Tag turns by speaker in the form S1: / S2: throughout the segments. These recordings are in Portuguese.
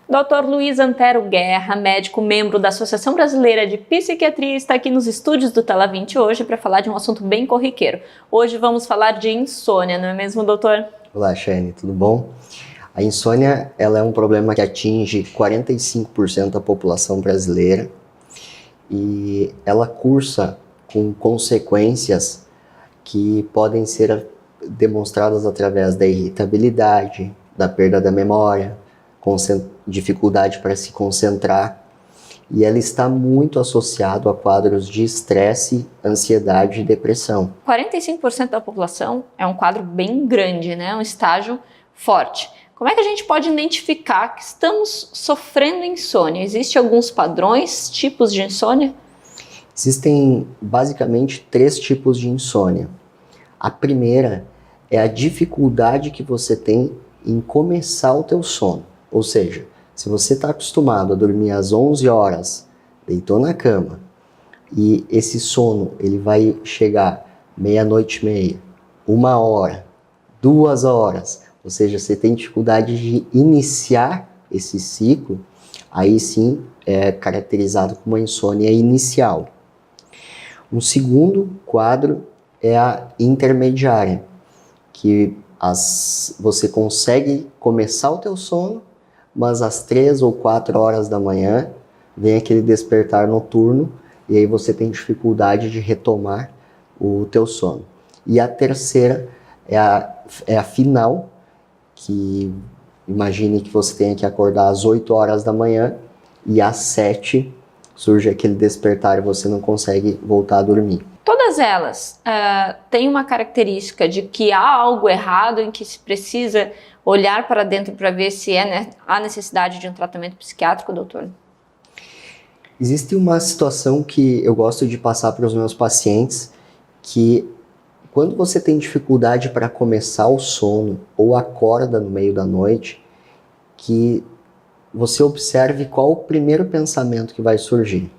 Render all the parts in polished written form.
S1: Dr. Luiz Antero Guerra, médico membro da Associação Brasileira de Psiquiatria, está aqui nos estúdios do Tela 20 hoje para falar de um assunto bem corriqueiro. Hoje vamos falar de insônia, não é mesmo, doutor?
S2: Olá, Shane, tudo bom? A insônia ela é um problema que atinge 45% da população brasileira e ela cursa com consequências que podem ser demonstradas através da irritabilidade, da perda da memória, dificuldade para se concentrar, e ela está muito associada a quadros de estresse, ansiedade e depressão.
S1: 45% da população é um quadro bem grande, né? Um estágio forte. Como é que a gente pode identificar que estamos sofrendo insônia? Existem alguns padrões, tipos de insônia?
S2: Existem basicamente 3 tipos de insônia. A primeira é a dificuldade que você tem em começar o teu sono. Ou seja, se você está acostumado a dormir às 11 horas, deitou na cama, e esse sono ele vai chegar meia-noite e meia, 1 hora, 2 horas, ou seja, você tem dificuldade de iniciar esse ciclo, aí sim é caracterizado como uma insônia inicial. Um segundo quadro é a intermediária, que você consegue começar o teu sono, mas às 3 ou 4 horas da manhã vem aquele despertar noturno e aí você tem dificuldade de retomar o teu sono. E a terceira é a final, que imagine que você tenha que acordar às 8 horas da manhã e às 7 surge aquele despertar e você não consegue voltar a dormir.
S1: Todas elas têm uma característica de que há algo errado em que se precisa olhar para dentro para ver se há necessidade de um tratamento psiquiátrico, doutor?
S2: Existe uma situação que eu gosto de passar para os meus pacientes, que quando você tem dificuldade para começar o sono ou acorda no meio da noite, que você observe qual o primeiro pensamento que vai surgir.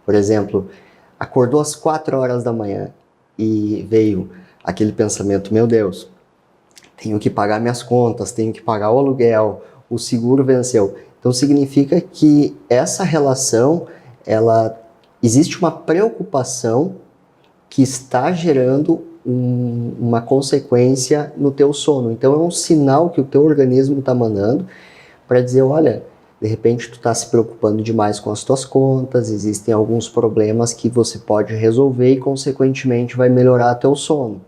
S2: Por exemplo, acordou às 4 horas da manhã e veio aquele pensamento: meu Deus, tenho que pagar minhas contas, tenho que pagar o aluguel, o seguro venceu. Então significa que essa relação, existe uma preocupação que está gerando uma consequência no teu sono. Então é um sinal que o teu organismo está mandando para dizer: olha, de repente tu está se preocupando demais com as tuas contas, existem alguns problemas que você pode resolver e consequentemente vai melhorar teu sono.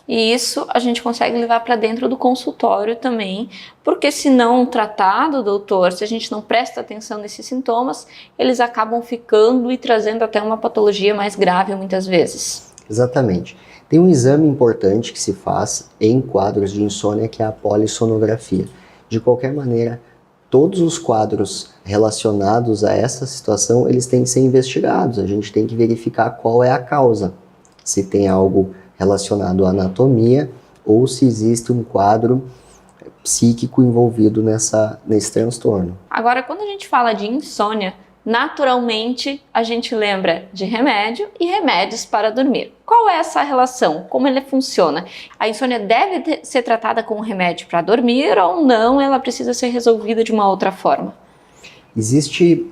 S1: E isso a gente consegue levar para dentro do consultório também, porque se não tratado, doutor, se a gente não presta atenção nesses sintomas, eles acabam ficando e trazendo até uma patologia mais grave muitas vezes.
S2: Exatamente. Tem um exame importante que se faz em quadros de insônia, que é a polissonografia. De qualquer maneira, todos os quadros relacionados a essa situação, eles têm que ser investigados. A gente tem que verificar qual é a causa. Se tem algo relacionado à anatomia ou se existe um quadro psíquico envolvido nesse transtorno.
S1: Agora, quando a gente fala de insônia, naturalmente a gente lembra de remédio e remédios para dormir. Qual é essa relação? Como ele funciona? A insônia deve ser tratada com remédio para dormir ou não? Ela precisa ser resolvida de uma outra forma?
S2: Existem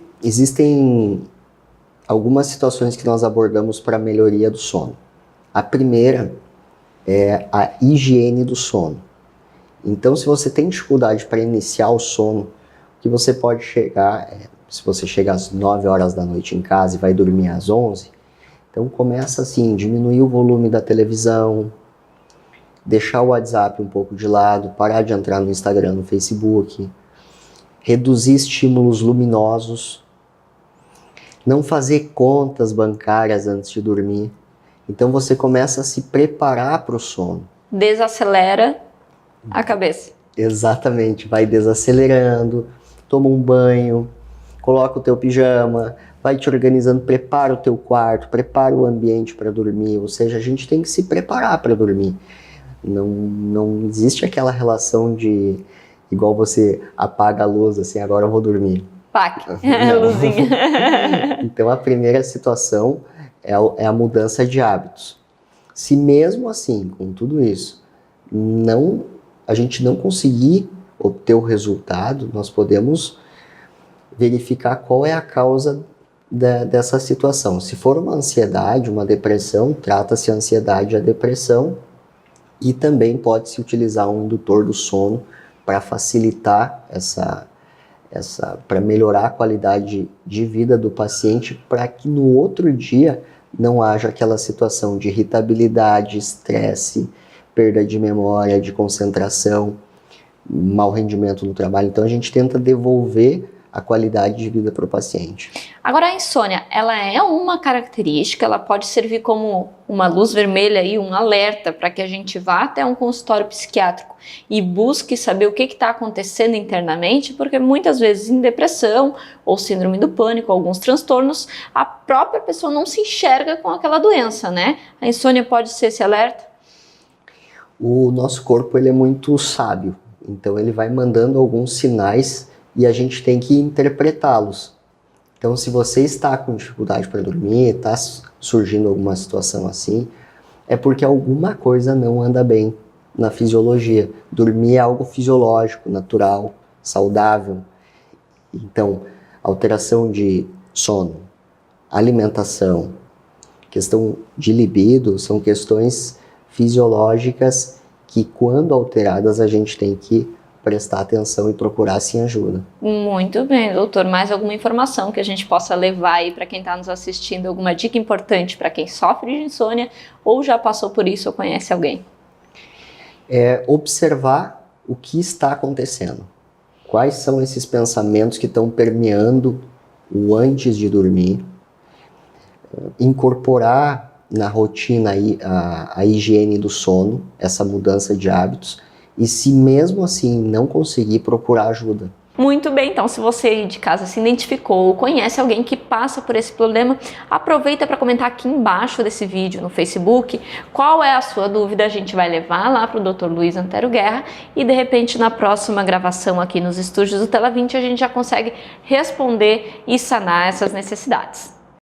S2: algumas situações que nós abordamos para a melhoria do sono. A primeira é a higiene do sono. Então, se você tem dificuldade para iniciar o sono, o que você pode chegar, se você chega às 9 horas da noite em casa e vai dormir às 11, então começa assim, diminuir o volume da televisão, deixar o WhatsApp um pouco de lado, parar de entrar no Instagram, no Facebook, reduzir estímulos luminosos, não fazer contas bancárias antes de dormir. Então você começa a se preparar para o sono.
S1: Desacelera a cabeça.
S2: Exatamente, vai desacelerando, toma um banho, coloca o teu pijama, vai te organizando, prepara o teu quarto, prepara o ambiente para dormir. Ou seja, a gente tem que se preparar para dormir. Não existe aquela relação de, igual você apaga a luz, assim, agora eu vou dormir.
S1: Pac, luzinha.
S2: Então a primeira situação é a mudança de hábitos. Se mesmo assim, com tudo isso, a gente não conseguir obter o resultado, nós podemos verificar qual é a causa dessa situação. Se for uma ansiedade, uma depressão, trata-se a ansiedade e a depressão, e também pode-se utilizar um indutor do sono para facilitar para melhorar a qualidade de vida do paciente, para que no outro dia não haja aquela situação de irritabilidade, estresse, perda de memória, de concentração, mau rendimento no trabalho. Então a gente tenta devolver a qualidade de vida para o paciente.
S1: Agora, a insônia, ela é uma característica, ela pode servir como uma luz vermelha e um alerta para que a gente vá até um consultório psiquiátrico e busque saber o que está acontecendo internamente, porque muitas vezes em depressão ou síndrome do pânico, alguns transtornos, a própria pessoa não se enxerga com aquela doença, né? A insônia pode ser esse alerta?
S2: O nosso corpo ele é muito sábio, então ele vai mandando alguns sinais e a gente tem que interpretá-los. Então, se você está com dificuldade para dormir, está surgindo alguma situação assim, é porque alguma coisa não anda bem na fisiologia. Dormir é algo fisiológico, natural, saudável. Então, alteração de sono, alimentação, questão de libido, são questões fisiológicas que, quando alteradas, a gente tem que prestar atenção e procurar sim ajuda.
S1: Muito bem, doutor. Mais alguma informação que a gente possa levar aí para quem está nos assistindo? Alguma dica importante para quem sofre de insônia ou já passou por isso ou conhece alguém?
S2: É observar o que está acontecendo. Quais são esses pensamentos que estão permeando o antes de dormir. Incorporar na rotina a higiene do sono, essa mudança de hábitos. E se mesmo assim não conseguir, procurar ajuda.
S1: Muito bem, então se você aí de casa se identificou ou conhece alguém que passa por esse problema, aproveita para comentar aqui embaixo desse vídeo no Facebook qual é a sua dúvida, a gente vai levar lá para o Dr. Luiz Antero Guerra e de repente na próxima gravação aqui nos estúdios do Tela 20 a gente já consegue responder e sanar essas necessidades.